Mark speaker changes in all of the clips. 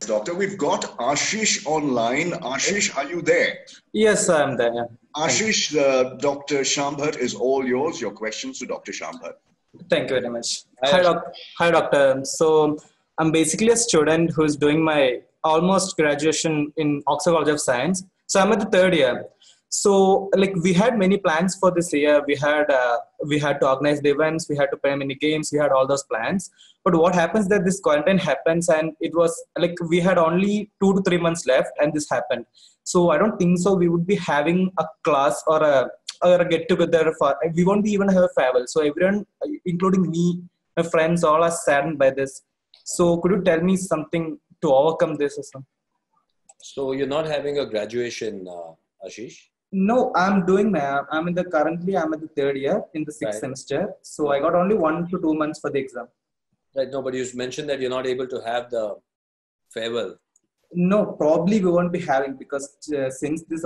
Speaker 1: Doctor, we've got Ashish online. Ashish, are you there?
Speaker 2: Yes, I am there. Yeah.
Speaker 1: Ashish, Dr. Shyam Bhat is all yours. Your questions to Dr. Shyam Bhat.
Speaker 2: Thank you very much. Hi, doctor. So I'm basically a student who's doing my almost graduation in Oxford College of Science. So I'm at the third year. So like we had many plans for this year. We had to organize the events. We had to play many games. We had all those plans. But what happens that this quarantine happens, and it was like we had only 2 to 3 months left, and this happened. So I don't think so. We would be having a class or a get together for. We won't be even have a farewell. So everyone, including me, my friends, all are saddened by this. So could you tell me something to overcome this or something?
Speaker 3: So you're not having a graduation, Ashish?
Speaker 2: No, I'm currently I'm at the third year in the sixth semester. So I got only 1 to 2 months for the exam.
Speaker 3: Right. No, but you mentioned that you're not able to have the farewell.
Speaker 2: No, probably we won't be having because since this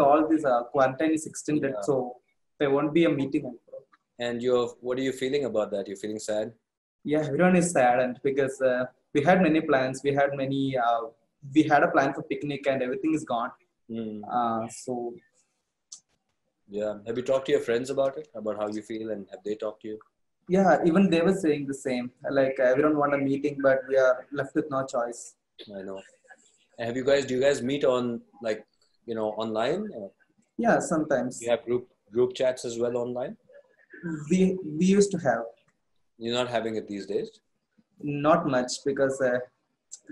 Speaker 2: quarantine is extended, so there won't be a meeting.
Speaker 3: And what are you feeling about that? You're feeling sad?
Speaker 2: Yeah, everyone is sad, and because we had many plans, we had a plan for picnic, and everything is gone. So.
Speaker 3: Yeah. Have you talked to your friends about it? About how you feel, and have they talked to you?
Speaker 2: Yeah, even they were saying the same. Like everyone want a meeting, but we are left with no choice.
Speaker 3: I know. And do you guys meet on online?
Speaker 2: Yeah, sometimes.
Speaker 3: You have group chats as well online?
Speaker 2: We used to have.
Speaker 3: You're not having it these days?
Speaker 2: Not much because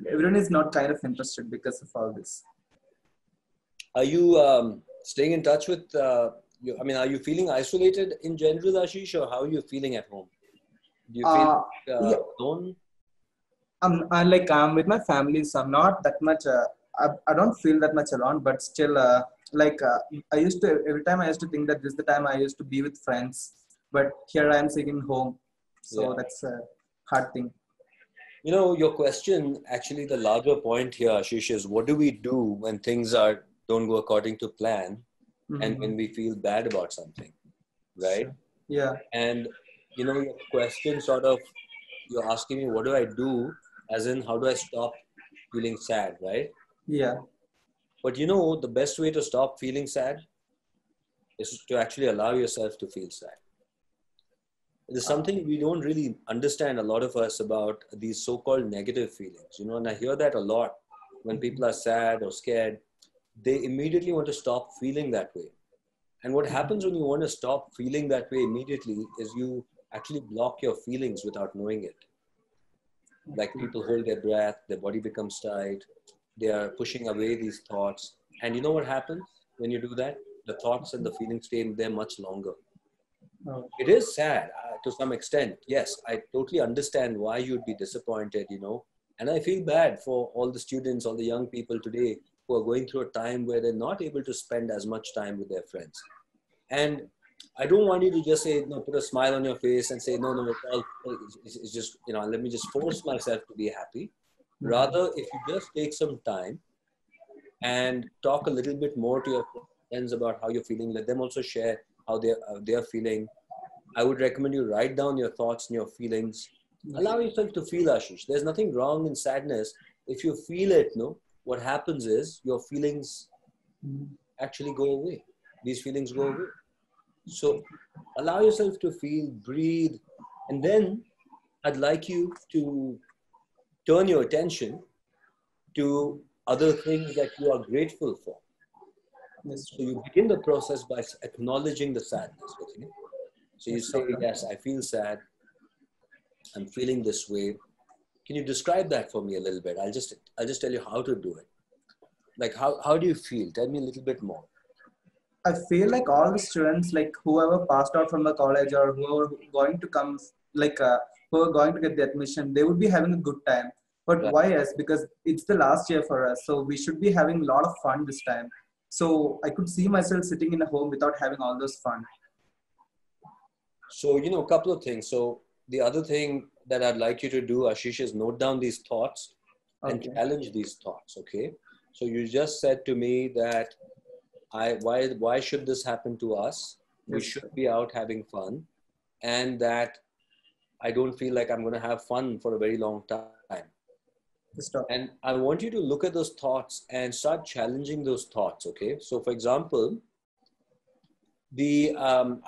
Speaker 2: everyone is not kind of interested because of all this.
Speaker 3: Are you staying in touch with are you feeling isolated in general, Ashish, or how are you feeling at home? Do you feel alone?
Speaker 2: I'm with my family, so I'm not that much. I don't feel that much alone, but still, every time I used to think that this is the time I used to be with friends, but here I am sitting home, so that's a hard thing.
Speaker 3: You know, your question, actually, the larger point here, Ashish, is what do we do when things don't go according to plan, and when we feel bad about something, right?
Speaker 2: Sure. Yeah.
Speaker 3: And your question you're asking me, what do I do? As in, how do I stop feeling sad, right?
Speaker 2: Yeah.
Speaker 3: But the best way to stop feeling sad is to actually allow yourself to feel sad. There's something we don't really understand, a lot of us, about these so-called negative feelings, and I hear that a lot. When people are sad or scared, they immediately want to stop feeling that way. And what happens when you want to stop feeling that way immediately is you actually block your feelings without knowing it. Like people hold their breath, their body becomes tight, they are pushing away these thoughts. And you know what happens when you do that? The thoughts and the feelings stay there much longer.
Speaker 2: Oh.
Speaker 3: It is sad to some extent. Yes, I totally understand why you'd be disappointed, and I feel bad for all the students, all the young people today who are going through a time where they're not able to spend as much time with their friends. And I don't want you to just say, no, put a smile on your face and say, no, it's just, let me just force myself to be happy. Rather, if you just take some time and talk a little bit more to your friends about how you're feeling, let them also share how they're feeling. I would recommend you write down your thoughts and your feelings. Allow yourself to feel, Ashish. There's nothing wrong in sadness. If you feel it, what happens is your feelings actually go away. These feelings go away. So allow yourself to feel, breathe, and then I'd like you to turn your attention to other things that you are grateful for. So you begin the process by acknowledging the sadness with you. So you say, yes, I feel sad. I'm feeling this way. Can you describe that for me a little bit? I'll just tell you how to do it. Like, how do you feel? Tell me a little bit more.
Speaker 2: I feel like all the students, like whoever passed out from the college or who are going to come, who are going to get the admission, they would be having a good time. But why us? Because it's the last year for us. So we should be having a lot of fun this time. So I could see myself sitting in a home without having all those fun.
Speaker 3: So, a couple of things. So the other thing that I'd like you to do, Ashish, is note down these thoughts and challenge these thoughts. Okay. So you just said to me that why should this happen to us? We should be out having fun, and that I don't feel like I'm going to have fun for a very long time.
Speaker 2: Stop.
Speaker 3: And I want you to look at those thoughts and start challenging those thoughts. Okay. So for example, the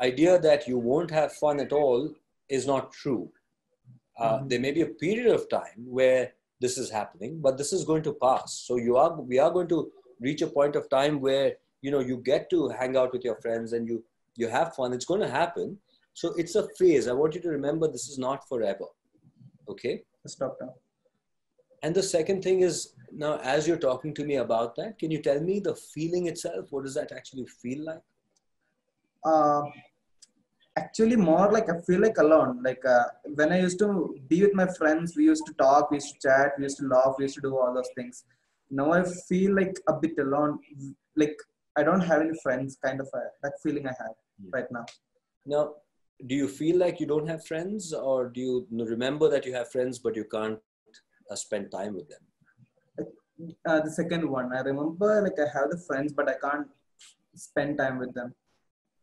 Speaker 3: idea that you won't have fun at all is not true. There may be a period of time where this is happening, but this is going to pass. So we are going to reach a point of time where, you know, you get to hang out with your friends and you have fun. It's going to happen. So it's a phase. I want you to remember this is not forever. Okay.
Speaker 2: Stop now.
Speaker 3: And the second thing is, now as you're talking to me about that, can you tell me the feeling itself? What does that actually feel like?
Speaker 2: Actually, more like I feel like alone. Like when I used to be with my friends, we used to talk, we used to chat, we used to laugh, we used to do all those things. Now I feel like a bit alone. Like I don't have any friends, kind of that feeling I have right now.
Speaker 3: Now, do you feel like you don't have friends, or do you remember that you have friends but you can't spend time with them?
Speaker 2: The second one, I remember like I have the friends, but I can't spend time with them.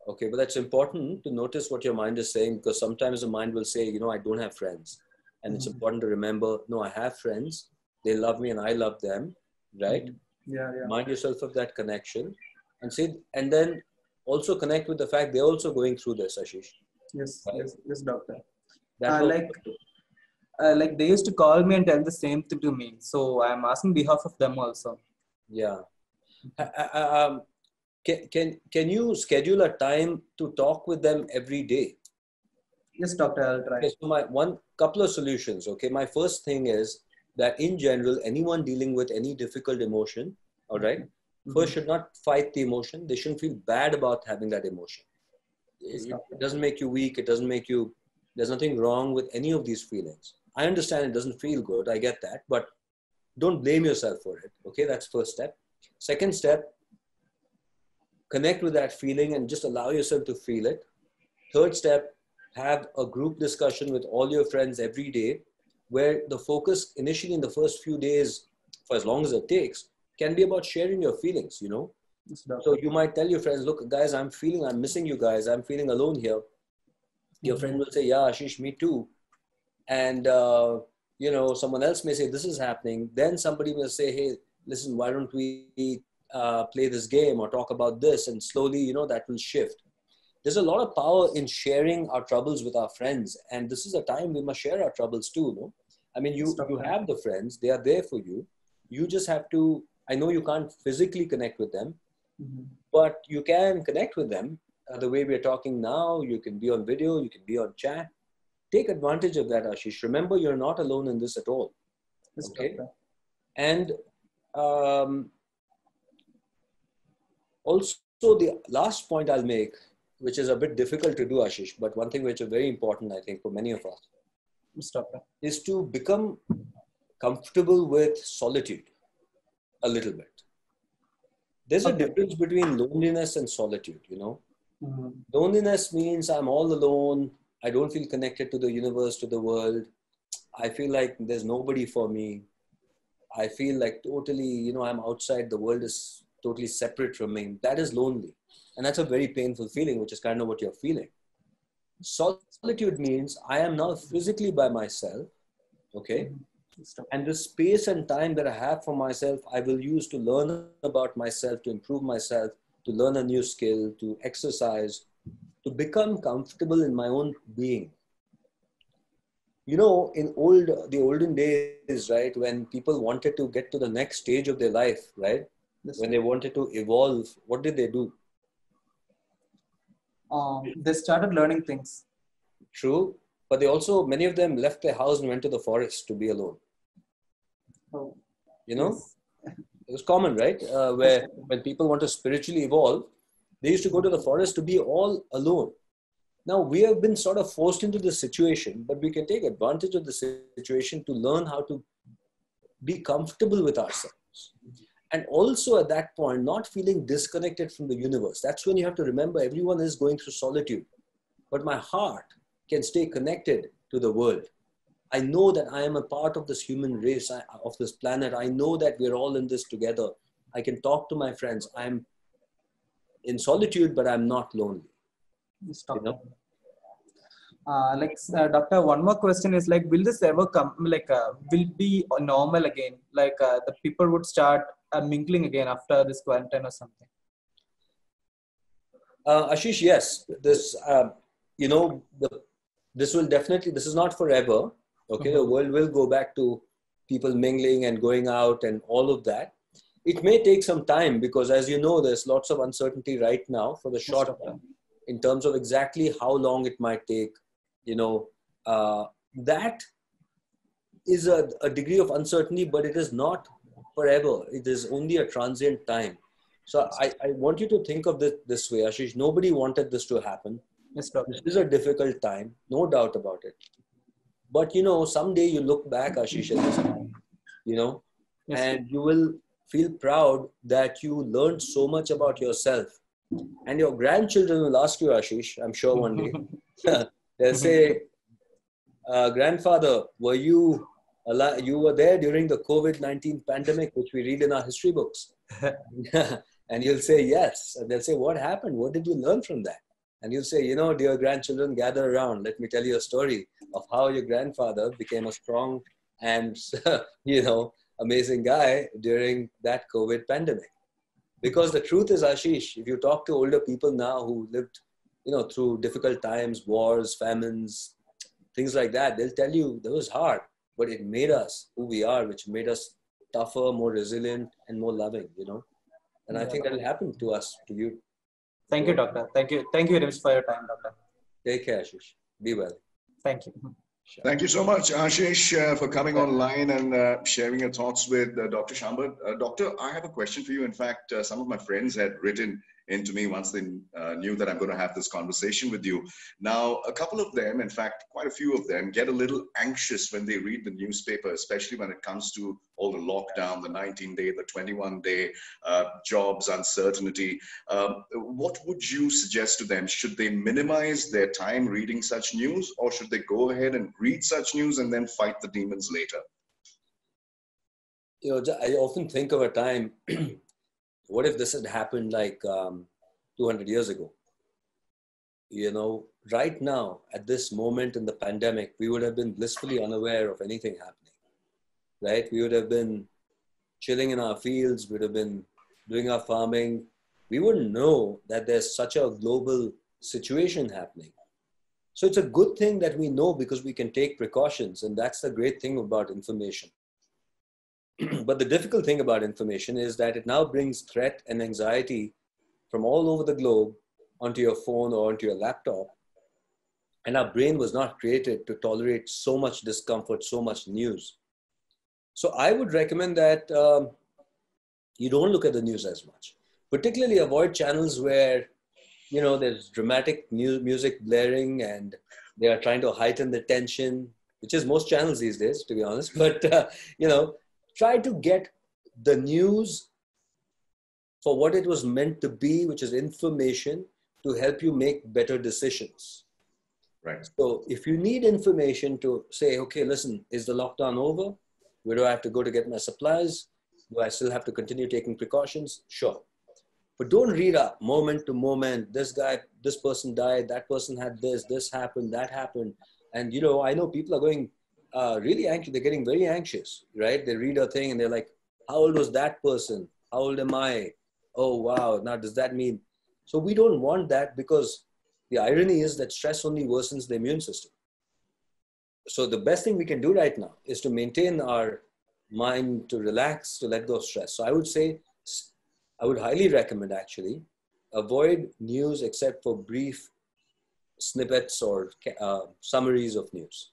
Speaker 3: Okay, but that's important to notice what your mind is saying, because sometimes the mind will say, you know, I don't have friends. And it's important to remember, no, I have friends. They love me and I love them, right?
Speaker 2: Yeah.
Speaker 3: Mind yourself of that connection and say, and then also connect with the fact they're also going through this, Ashish.
Speaker 2: Yes,
Speaker 3: right?
Speaker 2: yes, doctor. Like they used to call me and tell the same thing to me. So I'm asking behalf of them also.
Speaker 3: Yeah. Can you schedule a time to talk with them every day?
Speaker 2: Yes, doctor, I'll try.
Speaker 3: Okay, so my couple of solutions. Okay, my first thing is that in general, anyone dealing with any difficult emotion, all right, first should not fight the emotion. They shouldn't feel bad about having that emotion. It doesn't make you weak. It doesn't make you, there's nothing wrong with any of these feelings. I understand it doesn't feel good. I get that, but don't blame yourself for it. Okay, that's first step. Second step, connect with that feeling and just allow yourself to feel it. Third step, have a group discussion with all your friends every day, where the focus initially in the first few days, for as long as it takes, can be about sharing your feelings, you know. So you might tell your friends, look, guys, I'm missing you guys. I'm feeling alone here. Your friend will say, yeah, Ashish, me too. And, you know, someone else may say, this is happening. Then somebody will say, hey, listen, why don't we play this game or talk about this? And slowly, you know, that will shift. There's a lot of power in sharing our troubles with our friends. And this is a time we must share our troubles too, no? I mean, you have the friends, they are there for you. You just have to, I know you can't physically connect with them, but you can connect with them the way we're talking now. You can be on video, you can be on chat. Take advantage of that, Ashish. Remember, you're not alone in this at all. Okay? And also the last point I'll make, which is a bit difficult to do, Ashish, but one thing which is very important, I think, for many of us, is to become comfortable with solitude a little bit. There's a difference between loneliness and solitude, you know. Loneliness means I'm all alone. I don't feel connected to the universe, to the world. I feel like there's nobody for me. I feel like totally, you know, I'm outside. The world is totally separate from me. That is lonely. And that's a very painful feeling, which is kind of what you're feeling. Solitude means I am now physically by myself, okay? And the space and time that I have for myself, I will use to learn about myself, to improve myself, to learn a new skill, to exercise, to become comfortable in my own being. You know, in the olden days, right, when people wanted to get to the next stage of their life, right, when they wanted to evolve, what did they do?
Speaker 2: They started learning things.
Speaker 3: True, but they also, many of them left their house and went to the forest to be alone.
Speaker 2: Oh,
Speaker 3: you know, it was common, right? Where when people want to spiritually evolve, they used to go to the forest to be all alone. Now we have been sort of forced into this situation, but we can take advantage of the situation to learn how to be comfortable with ourselves. And also at that point, not feeling disconnected from the universe. That's when you have to remember everyone is going through solitude, but my heart can stay connected to the world. I know that I am a part of this human race, of this planet. I know that we're all in this together. I can talk to my friends. I'm in solitude, but I'm not lonely.
Speaker 2: Stop.
Speaker 3: You know?
Speaker 2: Doctor, one more question is like, will this ever come, will be normal again? The people would start mingling again after this quarantine or something?
Speaker 3: Ashish, yes, this will definitely, this is not forever. Okay, the world will go back to people mingling and going out and all of that. It may take some time because, as you know, there's lots of uncertainty right now for the short term in terms of exactly how long it might take. That is a degree of uncertainty, but it is not forever. It is only a transient time. So I want you to think of this way, Ashish. Nobody wanted this to happen.
Speaker 2: Yes, doctor.
Speaker 3: This is a difficult time, no doubt about it. But, someday you look back, Ashish, at this time, yes, and you will feel proud that you learned so much about yourself. And your grandchildren will ask you, Ashish, I'm sure one day, they'll say, grandfather, were you were there during the COVID-19 pandemic, which we read in our history books? And you'll say, yes. And they'll say, what happened? What did you learn from that? And you'll say, dear grandchildren, gather around. Let me tell you a story of how your grandfather became a strong and, amazing guy during that COVID pandemic. Because the truth is, Ashish, if you talk to older people now who lived, through difficult times, wars, famines, things like that, they'll tell you that was hard, but it made us who we are, which made us tougher, more resilient, and more loving, And I think that'll happen to us, to you.
Speaker 2: Thank you, doctor. Thank you. Thank you very much for your time, doctor.
Speaker 3: Take care, Ashish. Be well.
Speaker 2: Thank you.
Speaker 1: Sure. Thank you so much, Ashish, for coming online and sharing your thoughts with Dr. Shyam Bhat. Doctor, I have a question for you. In fact, some of my friends had written into me once they knew that I'm going to have this conversation with you. Now, a couple of them, in fact, quite a few of them, get a little anxious when they read the newspaper, especially when it comes to all the lockdown, the 19-day, the 21-day jobs, uncertainty. What would you suggest to them? Should they minimize their time reading such news, or should they go ahead and read such news and then fight the demons later?
Speaker 3: I often think of a time, what if this had happened like 200 years ago? Right now, at this moment in the pandemic, we would have been blissfully unaware of anything happening, right? We would have been chilling in our fields. We would have been doing our farming. We wouldn't know that there's such a global situation happening. So it's a good thing that we know because we can take precautions. And that's the great thing about information. But the difficult thing about information is that it now brings threat and anxiety from all over the globe onto your phone or onto your laptop. And our brain was not created to tolerate so much discomfort, so much news. So I would recommend that you don't look at the news as much. Particularly avoid channels where, there's dramatic music blaring and they are trying to heighten the tension, which is most channels these days, to be honest. But, try to get the news for what it was meant to be, which is information to help you make better decisions.
Speaker 1: Right.
Speaker 3: So if you need information to say, okay, listen, is the lockdown over? Where do I have to go to get my supplies? Do I still have to continue taking precautions? Sure. But don't read up moment to moment. This person died, that person had this happened, that happened. And, I know people are going really anxious. They're getting very anxious, right? They read a thing and they're like, how old was that person? How old am I? Oh, wow. Now, does that mean? So we don't want that because the irony is that stress only worsens the immune system. So the best thing we can do right now is to maintain our mind, to relax, to let go of stress. So I would say, I would highly recommend actually, avoid news except for brief snippets or summaries of news.